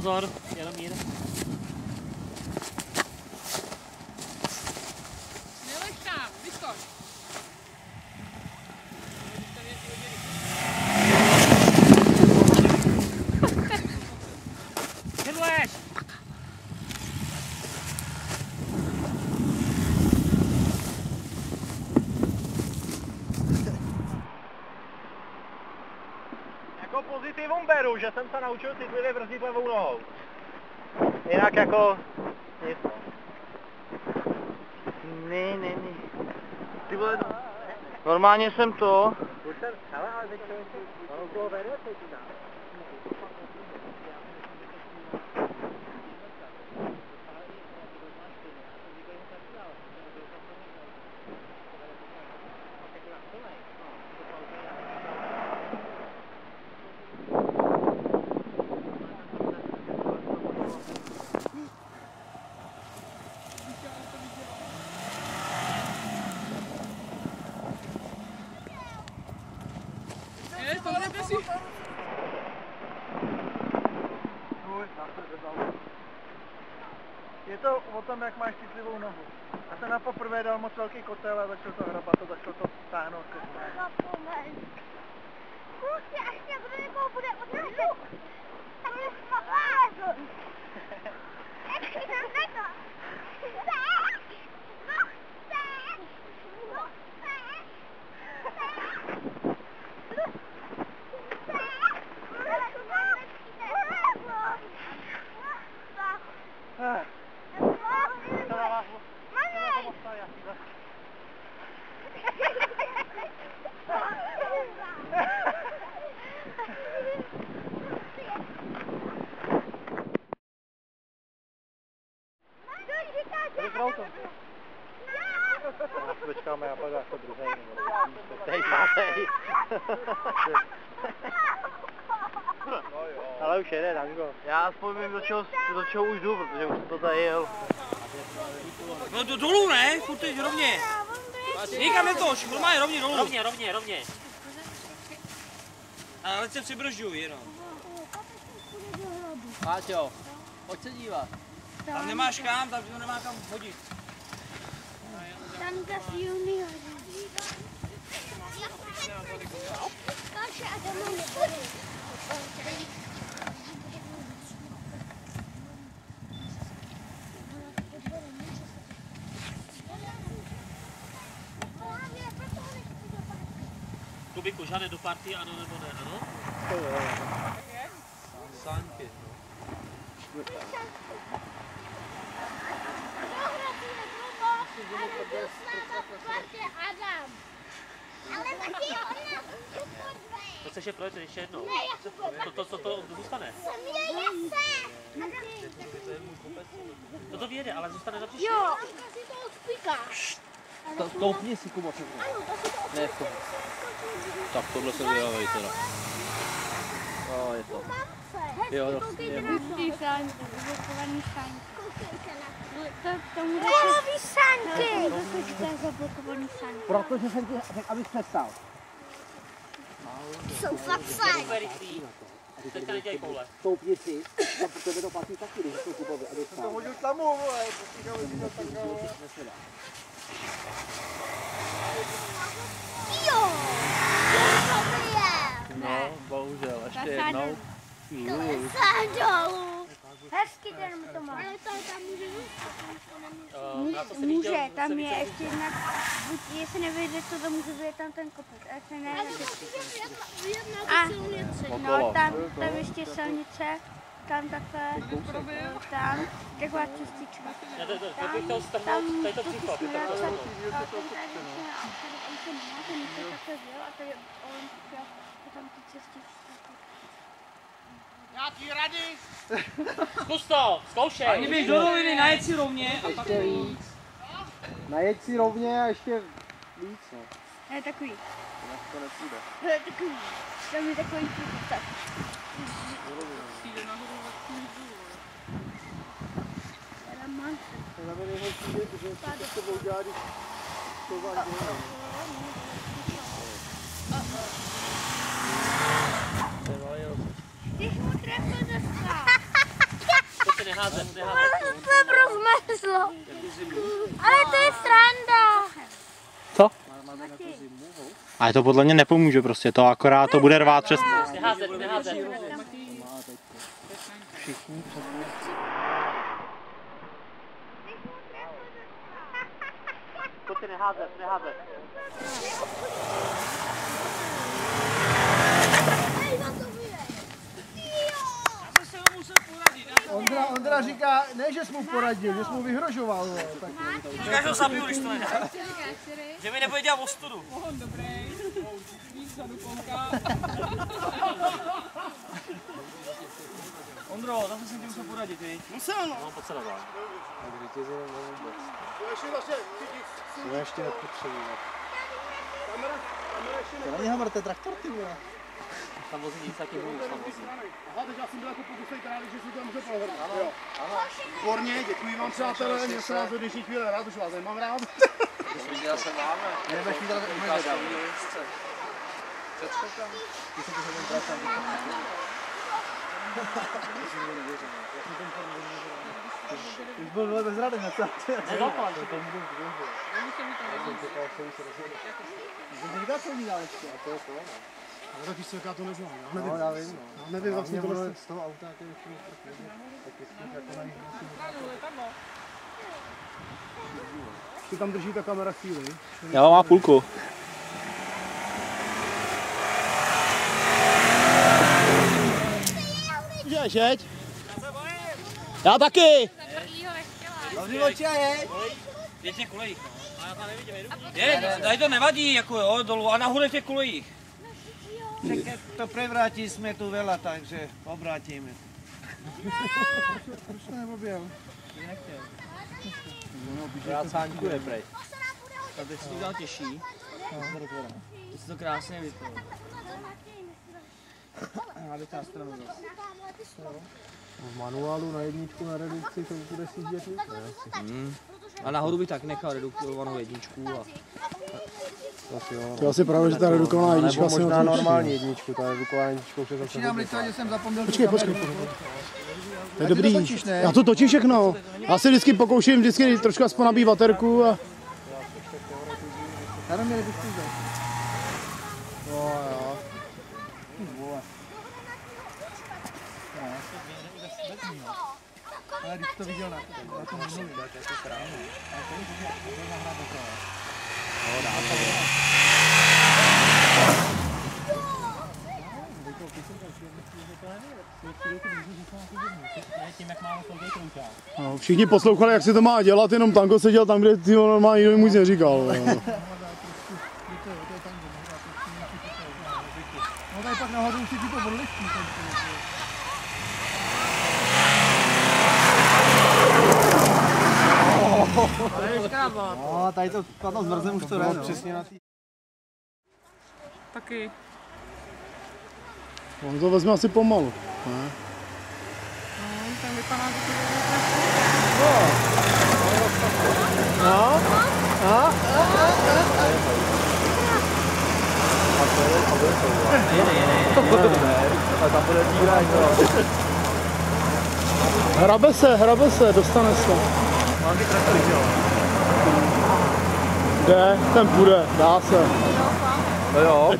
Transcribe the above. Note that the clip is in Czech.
pozor, Jaromír. Nelež tam, vyskoč. Vydleš! Jako pozitivum beru, že jsem se naučil citlivě brzdit levou nohou. Jinak jako nic. Ne. Ty vole, no. Normálně jsem to. Hele, ale teď ono bylo vede, teď dá. Je to o tom, jak máš citlivou nohu. A ten na poprvé dal moc velký kotel a začal to hrabat a začal to táhnout. Kluci, až někdo někoho bude otáčet, tak je smolázl. Ještě tam neko. Počkáme a pak jako druhý. Teď pátej. Ale už jede, Dango. Já aspoň vím, do čeho už jdu, protože už to tady jel. No dolů ne, furt teď rovně. Nikam netoč, normálně rovně dolů. Rovně. Ale se přibržďuj jenom. Páťo, pojď se dívat. Tam nemáš kam, tam to nemá kam hodit. Tam zase junior. Kaše a tam mám. Kubiku, žádné do party, ano nebo ne, ano? Sánky, no. Adam. Ale taky ona. To chceš je projet ještě jednou? To zůstane. To vyjede, ale zůstane na příště. Jo, a si to odspíkáš. Stoupni si, Kubo, co to? Ne, to. Tak tohle se vydávej teda. No, je to. Jo, je. Pustí sáňky, zablokovaný sáňky. Kolový sáňky! To je zablokovaný sáňky. Protože jsem ti řekl, abys přestal. Jsou fakt fajn. Teďka nedělej koule. Stoupni si, a pro tebe to platí taky, když to Kubovi, abys přestal. To hodil tam, vole, Jo. Jo! No, bohužel, ještě jednou. Dolů. Hezky ten to má. Ale to tam může, tam je ještě jedna, buď jestli nevyjde to, to může být tam ten kopec, a jestli ne, a no, tam ještě silnice, tam takhle, tam, taková cestička. Já bych chtěl strhnout, tady to břicho, aby to bylo. Nějaký rady? Zkus to, zkoušej. Ani běž do roviny, najet si rovně a pak víc. Najeď si rovně a ještě víc, no. Ne, takový. To nepůjde. Ne, takový. Tam je takový tak. Přijde nahoru Na mě nejhorší, že to s tebou dělá, když to vám dělá. Když mu trefil do skla. neházet. To se rozmrzlo. Ale to je sranda. Co? Ale to podle mě nepomůže prostě, to akorát to bude rvát přes... Neházet. Všichni Pojďte neházet. Ondra říká, ne, že jsi mu poradil, že jsi mu vyhrožoval. Tak... Říkáš, že ho zabiju, když to nedá. Že mi nebude dělat ostudu. Pohon dobrý. Víc zadu kouká. Ondro, zase jsem ti musel poradit, viď? Musel, no. No, pojď se dál. To ještě nepotřebuji. To není hamrte traktor, ty vole. Tam vozí nic, taky vůbec tam vozí. Aha, takže já jsem byl jako pokusej králi, že si to může pohrát. Ano. Výborně, děkuji vám přátelé, že se vás do dnešní chvíle rád, už vás nemám rád. Já se máme. Nebudeš mít ale ukázku. Předskokem. Ty jsem to se ten pracám. Ty jsi byl bez rady, ne? Nedopal. Někdo co umí dál ještě, a to je to. No taky se jaká to neznám, já nevím. Já nevím vlastně tohle z toho auta, to je ještě tak jestli jako na nich musím. Ty tam drží ta kamera chvíli. Já mám půlku. Jeď, jeď. Já taky. Tvrdlýho nechtěla. Je v těch kolejích, no. A já tam nevidím, je, tady to nevadí, jako jo, dolů a nahoře v těch kolejích. To prevrátí jsme tu veľa, takže obrátíme. Proč to neobjel? Já sáňkuje, prej. A teď si to udělal těžší. To si to krásně vypadlo. Já bych na stranu zase. V manuálu na jedničku na redukci to bude si dět. A nahoru bych tak nechal redukovanou jedničku a... To je asi pravda, že ta redukovaná jednička asi možná normální jedničku, ta redukovaná jednička už je zase hodně. Počkej. To je dobrý. Já to točím všechno. Já se vždycky pokouším trošku aspoň nabít baterku a... Já neměli bych to vzít. Jo. Ale když to viděl na tom minulý, tak je to správně. Ale to je nahrát do toho. No, dá to. No, všichni poslouchali, jak se to má dělat, jenom Tanko seděl tam, kde ty normálně nikdo mu nic neříkal. No tady pak nahoru už si ti to odliští. No, tady to padlo s mrzem, už to jde, přesně na tý. Taky. On to vezme asi pomalu, ne? No, ten vypadá, že to Hrabe se, dostane se. Mám ty traktory, jo? Jde, ten půjde, dá se. No jo.